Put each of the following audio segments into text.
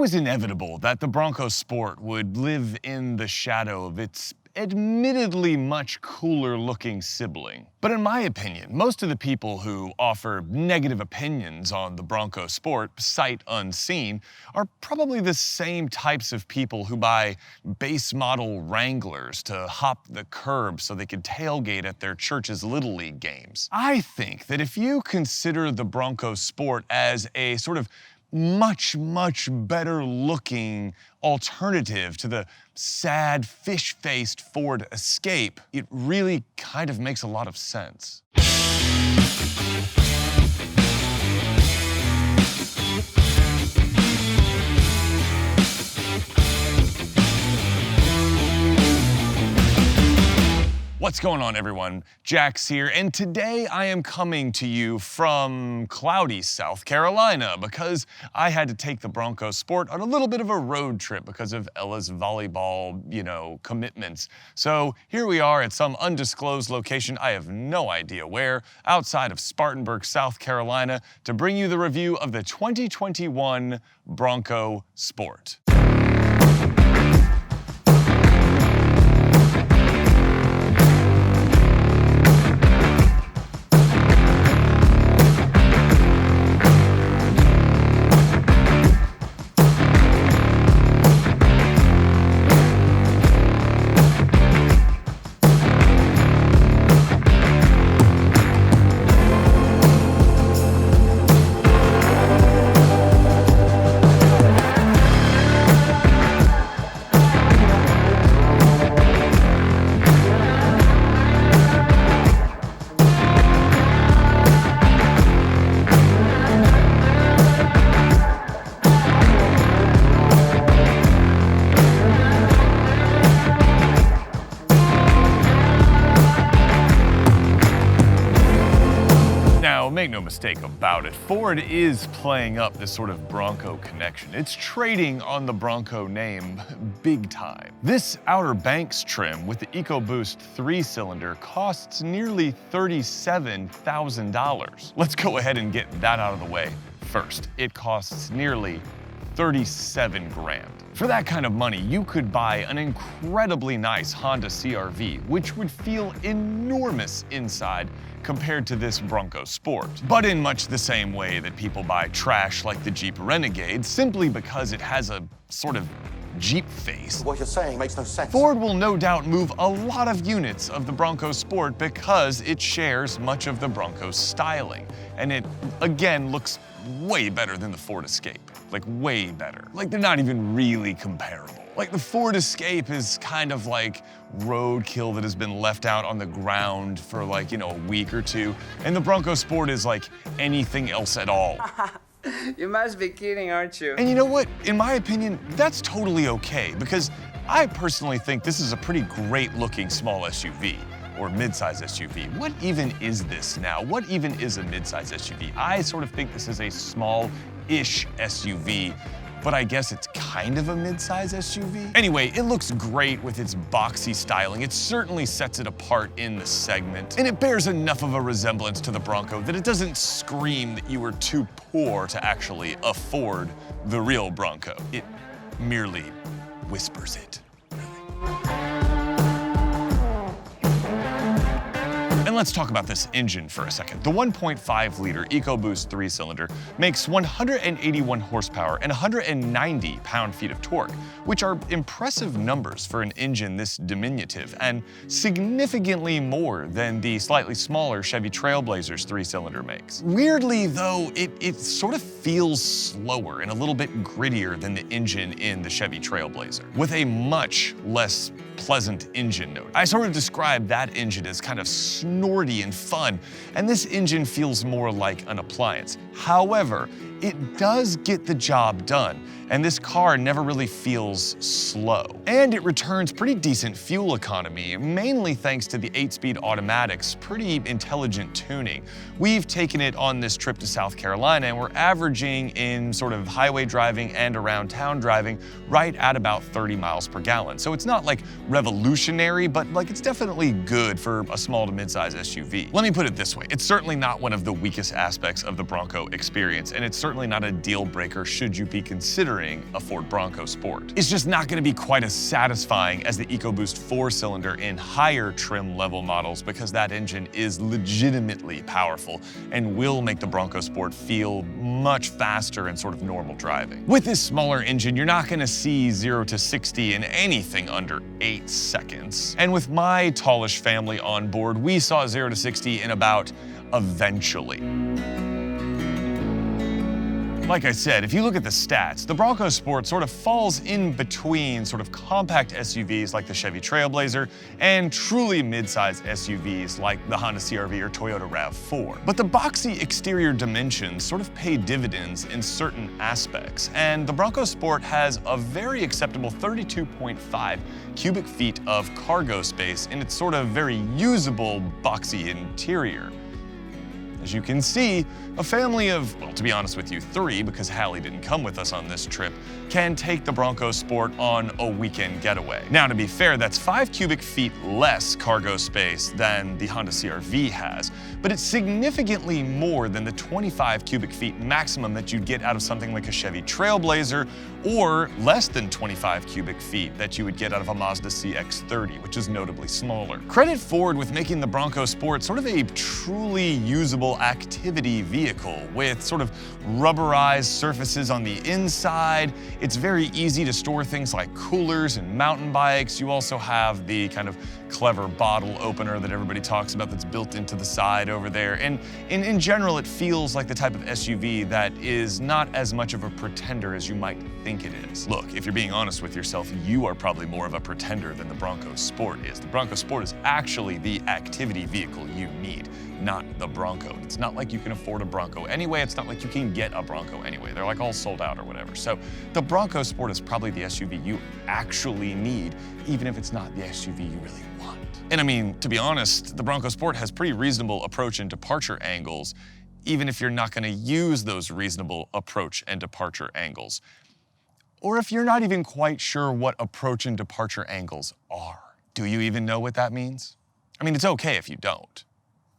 was inevitable that the Bronco Sport would live in the shadow of its admittedly much cooler looking sibling. But in my opinion, most of the people who offer negative opinions on the Bronco Sport, sight unseen, are probably the same types of people who buy base model Wranglers to hop the curb so they can tailgate at their church's Little League games. I think that if you consider the Bronco Sport as a sort of much better looking alternative to the sad fish-faced Ford Escape, it really kind of makes a lot of sense. What's going on, everyone? Jax here, and today I am coming to you from cloudy South Carolina because I had to take the Bronco Sport on a little bit of a road trip because of Ella's volleyball, commitments. So here we are at some undisclosed location, I have no idea where, outside of Spartanburg, South Carolina, to bring you the review of the 2021 Bronco Sport. Make no mistake about it, Ford is playing up this sort of Bronco connection. It's trading on the Bronco name big time. This Outer Banks trim with the EcoBoost 3-cylinder costs nearly $37,000. Let's go ahead and get that out of the way first. It costs nearly 37 grand. For that kind of money, you could buy an incredibly nice Honda CR-V, which would feel enormous inside compared to this Bronco Sport. But in much the same way that people buy trash like the Jeep Renegade simply because it has a sort of Jeep face. What you're saying makes no sense. Ford will no doubt move a lot of units of the Bronco Sport because it shares much of the Bronco styling. And it, again, looks way better than the Ford Escape. Like, way better. Like, they're not even really comparable. Like, the Ford Escape is kind of like roadkill that has been left out on the ground for like, a week or two. And the Bronco Sport is like anything else at all. You must be kidding, aren't you? And you know what? In my opinion, that's totally okay because I personally think this is a pretty great looking small SUV or midsize SUV. What even is this now? What even is a midsize SUV? I sort of think this is a small-ish SUV, but I guess it's kind of a midsize SUV. Anyway, it looks great with its boxy styling. It certainly sets it apart in the segment, and it bears enough of a resemblance to the Bronco that it doesn't scream that you were too poor to actually afford the real Bronco. It merely whispers it. And let's talk about this engine for a second. The 1.5-liter EcoBoost 3-cylinder makes 181 horsepower and 190 pound-feet of torque, which are impressive numbers for an engine this diminutive, and significantly more than the slightly smaller Chevy Trailblazer's 3-cylinder makes. Weirdly, though, it sort of feels slower and a little bit grittier than the engine in the Chevy Trailblazer, with a much less pleasant engine note. I sort of describe that engine as kind of snorty and fun, and this engine feels more like an appliance. However, it does get the job done, and this car never really feels slow. And it returns pretty decent fuel economy, mainly thanks to the 8-speed automatic's pretty intelligent tuning. We've taken it on this trip to South Carolina, and we're averaging in sort of highway driving and around town driving right at about 30 miles per gallon. So it's not like revolutionary, but like it's definitely good for a small to mid-size SUV. Let me put it this way, it's certainly not one of the weakest aspects of the Bronco experience, and it's certainly not a deal breaker should you be considering a Ford Bronco Sport. It's just not going to be quite as satisfying as the EcoBoost 4-cylinder in higher trim level models, because that engine is legitimately powerful and will make the Bronco Sport feel much faster in sort of normal driving. With this smaller engine, you're not going to see 0 to 60 in anything under 8 seconds. And with my tallish family on board, we saw 0 to 60 in about eventually. Like I said, if you look at the stats, the Bronco Sport sort of falls in between sort of compact SUVs like the Chevy Trailblazer and truly mid-size SUVs like the Honda CR-V or Toyota RAV4. But the boxy exterior dimensions sort of pay dividends in certain aspects, and the Bronco Sport has a very acceptable 32.5 cubic feet of cargo space in its sort of very usable boxy interior. As you can see, a family of, well, to be honest with you, 3, because Hallie didn't come with us on this trip, can take the Bronco Sport on a weekend getaway. Now, to be fair, that's 5 cubic feet less cargo space than the Honda CR-V has, but it's significantly more than the 25 cubic feet maximum that you'd get out of something like a Chevy Trailblazer, or less than 25 cubic feet that you would get out of a Mazda CX-30, which is notably smaller. Credit Ford with making the Bronco Sport sort of a truly usable activity vehicle with sort of rubberized surfaces on the inside. It's very easy to store things like coolers and mountain bikes. You also have the kind of clever bottle opener that everybody talks about that's built into the side over there. And in general, it feels like the type of SUV that is not as much of a pretender as you might think it is. Look, if you're being honest with yourself, you are probably more of a pretender than the Bronco Sport is. The Bronco Sport is actually the activity vehicle you need, not the Bronco. It's not like you can afford a Bronco anyway. It's not like you can get a Bronco anyway. They're like all sold out or whatever. So the Bronco Sport is probably the SUV you actually need, even if it's not the SUV you really want. And I mean, to be honest, the Bronco Sport has pretty reasonable approach and departure angles, even if you're not going to use those reasonable approach and departure angles. Or if you're not even quite sure what approach and departure angles are. Do you even know what that means? I mean, it's okay if you don't.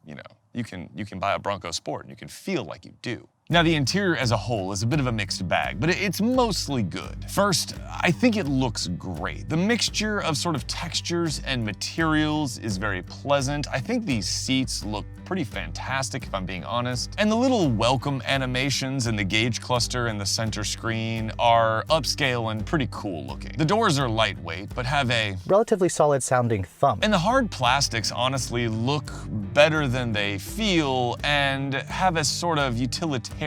You know, you can buy a Bronco Sport and you can feel like you do. Now, the interior as a whole is a bit of a mixed bag, but it's mostly good. First, I think it looks great. The mixture of sort of textures and materials is very pleasant. I think these seats look pretty fantastic, if I'm being honest. And the little welcome animations in the gauge cluster and the center screen are upscale and pretty cool looking. The doors are lightweight, but have a relatively solid sounding thumb. And the hard plastics honestly look better than they feel and have a sort of utilitarian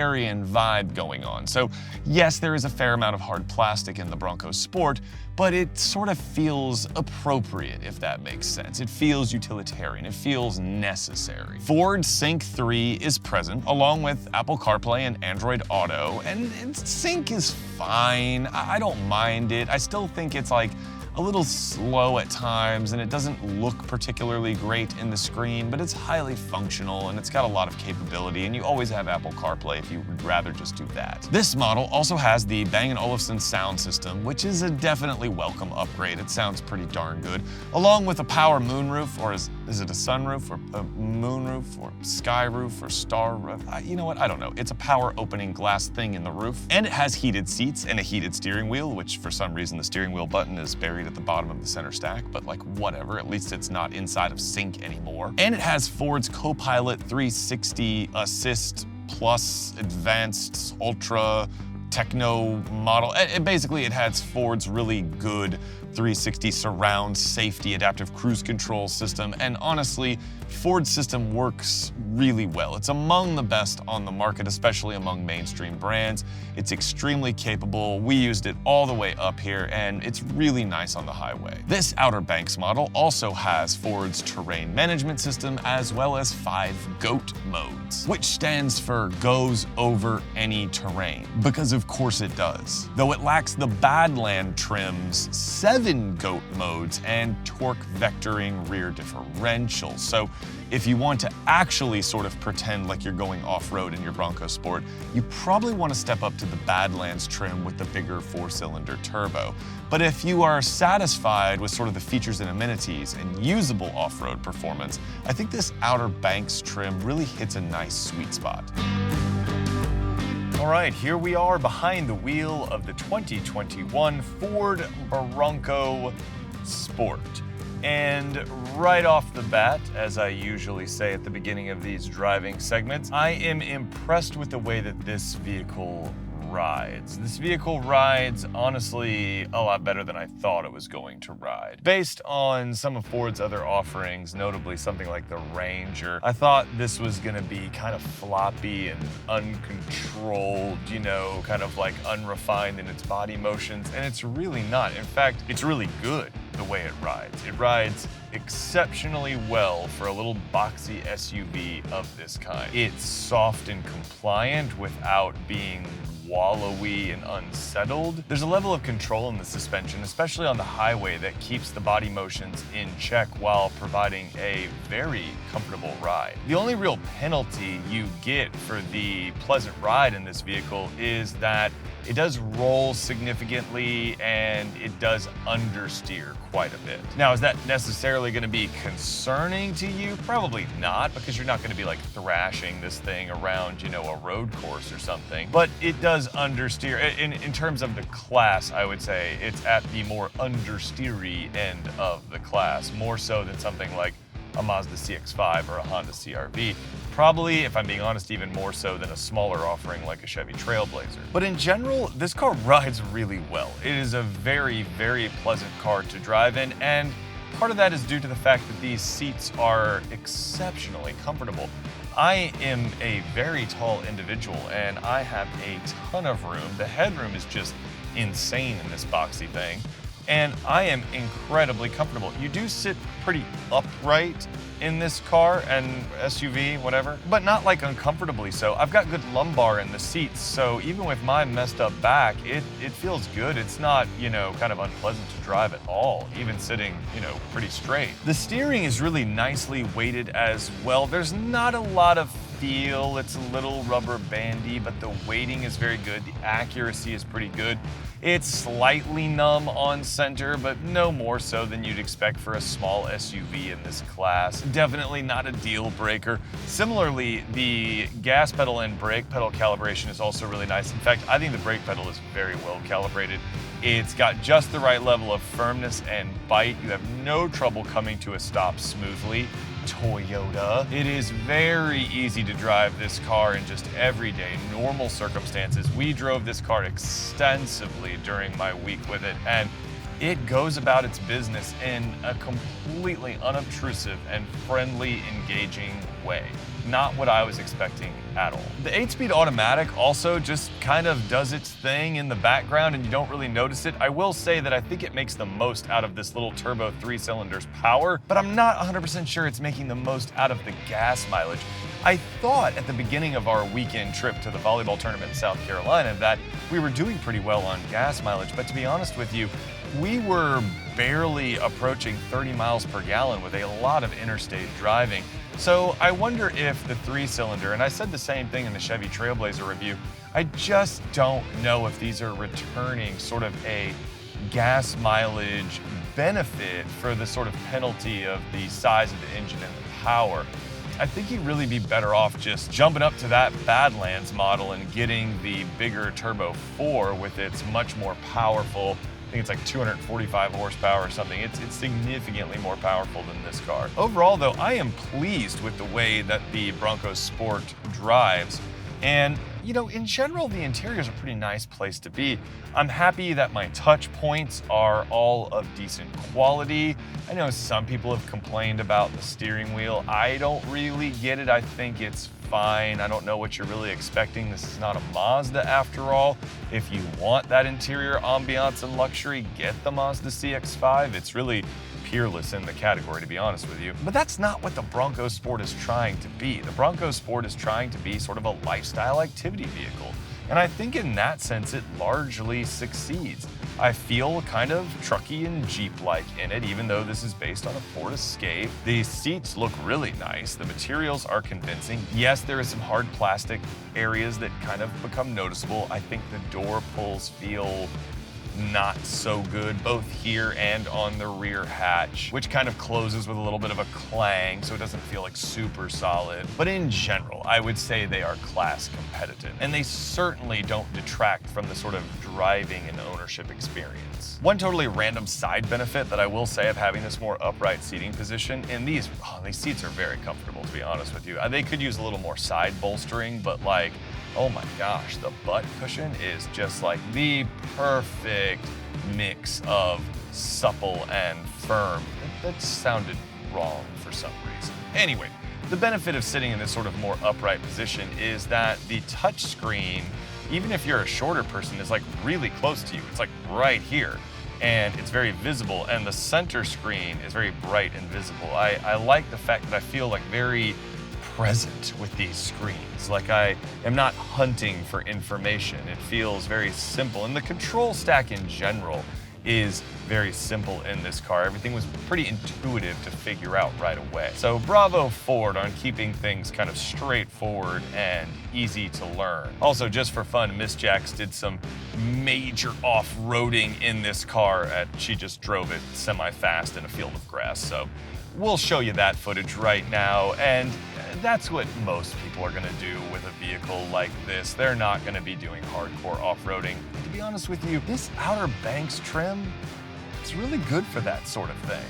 vibe going on. So yes, there is a fair amount of hard plastic in the Bronco Sport, but it sort of feels appropriate, if that makes sense. It feels utilitarian, it feels necessary. Ford Sync 3 is present, along with Apple CarPlay and Android Auto, and Sync is fine. I don't mind it. I still think it's like a little slow at times, and it doesn't look particularly great in the screen, but it's highly functional and it's got a lot of capability, and you always have Apple CarPlay if you would rather just do that. This model also has the Bang & Olufsen sound system, which is a definitely welcome upgrade. It sounds pretty darn good, along with a power moonroof, or is it a sunroof, or a moonroof, or sky roof, or star roof? You know what, I don't know. It's a power opening glass thing in the roof, and it has heated seats and a heated steering wheel, which for some reason the steering wheel button is buried at the bottom of the center stack, but like whatever, at least it's not inside of Sync anymore. And it has Ford's Copilot 360 Assist Plus Advanced Ultra Techno model. Basically, it has Ford's really good 360 surround safety adaptive cruise control system, and honestly, Ford's system works really well. It's among the best on the market, especially among mainstream brands. It's extremely capable. We used it all the way up here, and it's really nice on the highway. This Outer Banks model also has Ford's terrain management system, as well as 5 GOAT modes, which stands for goes over any terrain, because of course it does. Though it lacks the Badland trim's 7 GOAT modes and torque vectoring rear differential. So if you want to actually sort of pretend like you're going off-road in your Bronco Sport, you probably want to step up to the Badlands trim with the bigger 4-cylinder turbo. But if you are satisfied with sort of the features and amenities and usable off-road performance, I think this Outer Banks trim really hits a nice sweet spot. All right, here we are behind the wheel of the 2021 Ford Bronco Sport. And right off the bat, as I usually say at the beginning of these driving segments, I am impressed with the way that this vehicle rides. This vehicle rides, honestly, a lot better than I thought it was going to ride. Based on some of Ford's other offerings, notably something like the Ranger, I thought this was gonna be kind of floppy and uncontrolled, you know, kind of like unrefined in its body motions, and it's really not. In fact, it's really good the way it rides. It rides exceptionally well for a little boxy SUV of this kind. It's soft and compliant without being wallowy and unsettled. There's a level of control in the suspension, especially on the highway, that keeps the body motions in check while providing a very comfortable ride. The only real penalty you get for the pleasant ride in this vehicle is that it does roll significantly and it does understeer quite a bit. Now, is that necessarily going to be concerning to you? Probably not, because you're not going to be like thrashing this thing around, you know, a road course or something. But it does understeer. In terms of the class, I would say it's at the more understeery end of the class, more so than something like a Mazda CX-5 or a Honda CR-V. Probably, if I'm being honest, even more so than a smaller offering like a Chevy Trailblazer. But in general, this car rides really well. It is a very, very pleasant car to drive in, and part of that is due to the fact that these seats are exceptionally comfortable. I am a very tall individual, and I have a ton of room. The headroom is just insane in this boxy thing, and I am incredibly comfortable. You do sit pretty upright in this car and SUV, whatever, but not like uncomfortably so. I've got good lumbar in the seats, so even with my messed up back, it feels good. It's not, you know, kind of unpleasant to drive at all, even sitting, you know, pretty straight. The steering is really nicely weighted as well. There's not a lot of feel. It's a little rubber bandy, but the weighting is very good. The accuracy is pretty good. It's slightly numb on center, but no more so than you'd expect for a small SUV in this class. Definitely not a deal breaker. Similarly, the gas pedal and brake pedal calibration is also really nice. In fact, I think the brake pedal is very well calibrated. It's got just the right level of firmness and bite. You have no trouble coming to a stop smoothly. Toyota. It is very easy to drive this car in just everyday, normal circumstances. We drove this car extensively during my week with it, and it goes about its business in a completely unobtrusive and friendly, engaging way. Not what I was expecting at all. The 8-speed automatic also just kind of does its thing in the background and you don't really notice it. I will say that I think it makes the most out of this little turbo 3-cylinder's power, but I'm not 100% sure it's making the most out of the gas mileage. I thought at the beginning of our weekend trip to the volleyball tournament in South Carolina that we were doing pretty well on gas mileage, but to be honest with you, we were barely approaching 30 miles per gallon with a lot of interstate driving. So I wonder if the 3-cylinder, and I said the same thing in the Chevy Trailblazer review, I just don't know if these are returning sort of a gas mileage benefit for the sort of penalty of the size of the engine and the power. I think you'd really be better off just jumping up to that Badlands model and getting the bigger Turbo 4 with its much more powerful, I think it's like 245 horsepower or something. It's significantly more powerful than this car. Overall though, I am pleased with the way that the Bronco Sport drives. And you know, in general, the interior is a pretty nice place to be. I'm happy that my touch points are all of decent quality. I know some people have complained about the steering wheel. I don't really get it. I think it's fine. I don't know what you're really expecting. This is not a Mazda after all. If you want that interior ambiance and luxury, get the Mazda CX-5. It's really peerless in the category, to be honest with you. But that's not what the Bronco Sport is trying to be. The Bronco Sport is trying to be sort of a lifestyle activity vehicle. And I think in that sense, it largely succeeds. I feel kind of trucky and Jeep-like in it, even though this is based on a Ford Escape. The seats look really nice. The materials are convincing. Yes, there is some hard plastic areas that kind of become noticeable. I think the door pulls feel not so good, both here and on the rear hatch, which kind of closes with a little bit of a clang, so it doesn't feel like super solid. But in general, I would say they are class competitive, and they certainly don't detract from the sort of driving and ownership experience. One totally random side benefit that I will say of having this more upright seating position, and these seats are very comfortable, to be honest with you. They could use a little more side bolstering, but like, oh my gosh, the butt cushion is just like the perfect mix of supple and firm. That sounded wrong for some reason. Anyway, the benefit of sitting in this sort of more upright position is that the touch screen, even if you're a shorter person, is like really close to you. It's like right here, and it's very visible, and the center screen is very bright and visible. I like the fact that I feel like very present with these screens. Like I am not hunting for information. It feels very simple, and the control stack in general is very simple in this car. Everything was pretty intuitive to figure out right away. So bravo Ford on keeping things kind of straightforward and easy to learn. Also, just for fun, Miss Jax did some major off-roading in this car. She just drove it semi-fast in a field of grass. So we'll show you that footage right now, and that's what most people are gonna do with a vehicle like this. They're not gonna be doing hardcore off-roading. To be honest with you, this Outer Banks trim, it's really good for that sort of thing.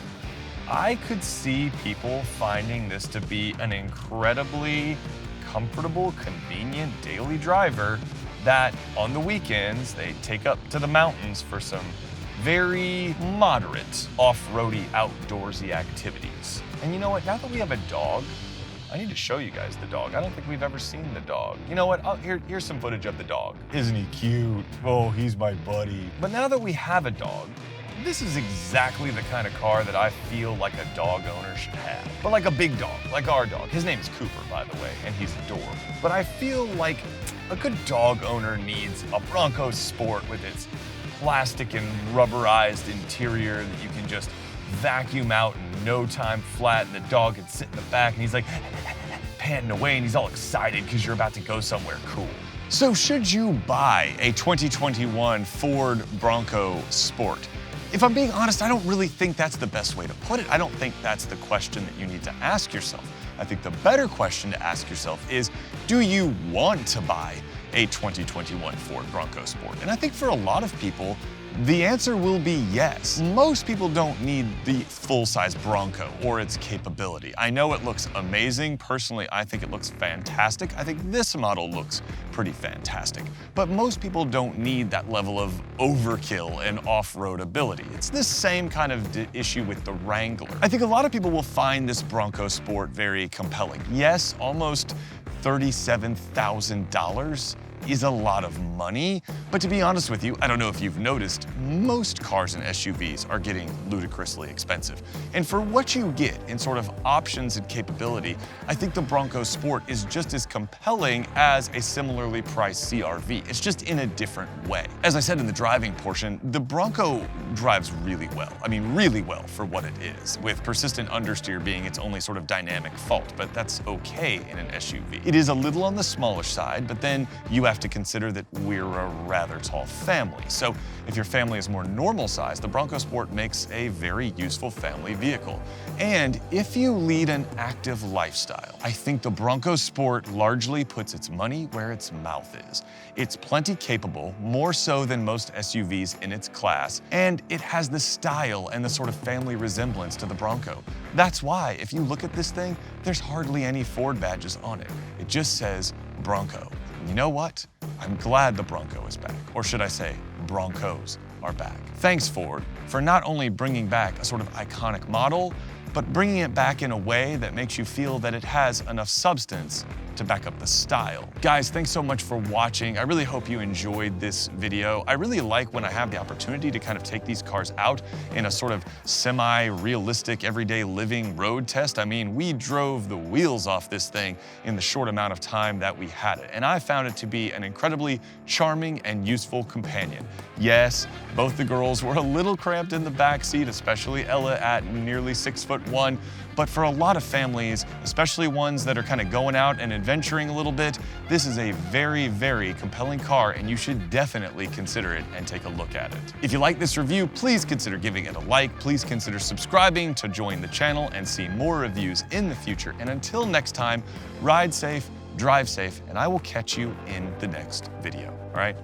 I could see people finding this to be an incredibly comfortable, convenient daily driver that on the weekends they take up to the mountains for some very moderate off-roady, outdoorsy activities. And you know what, now that we have a dog, I need to show you guys the dog. I don't think we've ever seen the dog. You know what, here's some footage of the dog. Isn't he cute? Oh, he's my buddy. But now that we have a dog, this is exactly the kind of car that I feel like a dog owner should have. But like a big dog, like our dog. His name is Cooper, by the way, and he's adorable. But I feel like a good dog owner needs a Bronco Sport with its plastic and rubberized interior that you can just vacuum out in no time flat, and the dog can sit in the back and he's like panting away and he's all excited because you're about to go somewhere cool. So should you buy a 2021 Ford Bronco Sport? If I'm being honest, I don't really think that's the best way to put it. I don't think that's the question that you need to ask yourself. I think the better question to ask yourself is, do you want to buy a 2021 Ford Bronco Sport? And I think for a lot of people, the answer will be yes. Most people don't need the full-size Bronco or its capability. I know it looks amazing. Personally, I think it looks fantastic. I think this model looks pretty fantastic. But most people don't need that level of overkill and off-road ability. It's the same kind of issue with the Wrangler. I think a lot of people will find this Bronco Sport very compelling. Yes, almost $37,000 is a lot of money, but to be honest with you, I don't know if you've noticed, most cars and SUVs are getting ludicrously expensive. And for what you get in sort of options and capability, I think the Bronco Sport is just as compelling as a similarly priced CR-V. It's just in a different way. As I said in the driving portion, the Bronco drives really well. I mean, really well for what it is, with persistent understeer being its only sort of dynamic fault, but that's okay in an SUV. It is a little on the smallish side, but then you have to consider that we're a rather tall family. So if your family is more normal size, the Bronco Sport makes a very useful family vehicle. And if you lead an active lifestyle, I think the Bronco Sport largely puts its money where its mouth is. It's plenty capable, more so than most SUVs in its class, and it has the style and the sort of family resemblance to the Bronco. That's why, if you look at this thing, there's hardly any Ford badges on it. It just says Bronco. And you know what? I'm glad the Bronco is back. Or should I say, Broncos are back. Thanks, Ford, for not only bringing back a sort of iconic model, but bringing it back in a way that makes you feel that it has enough substance to back up the style. Guys, thanks so much for watching. I really hope you enjoyed this video. I really like when I have the opportunity to kind of take these cars out in a sort of semi-realistic, everyday living road test. I mean, we drove the wheels off this thing in the short amount of time that we had it, and I found it to be an incredibly charming and useful companion. Yes, both the girls were a little cramped in the back seat, especially Ella at nearly 6'4". one, but for a lot of families, especially ones that are kind of going out and adventuring a little bit, this is a very, very compelling car, and you should definitely consider it and take a look at it. If you like this review, please consider giving it a like. Please consider subscribing to join the channel and see more reviews in the future. And until next time, ride safe, drive safe, and I will catch you in the next video. All right?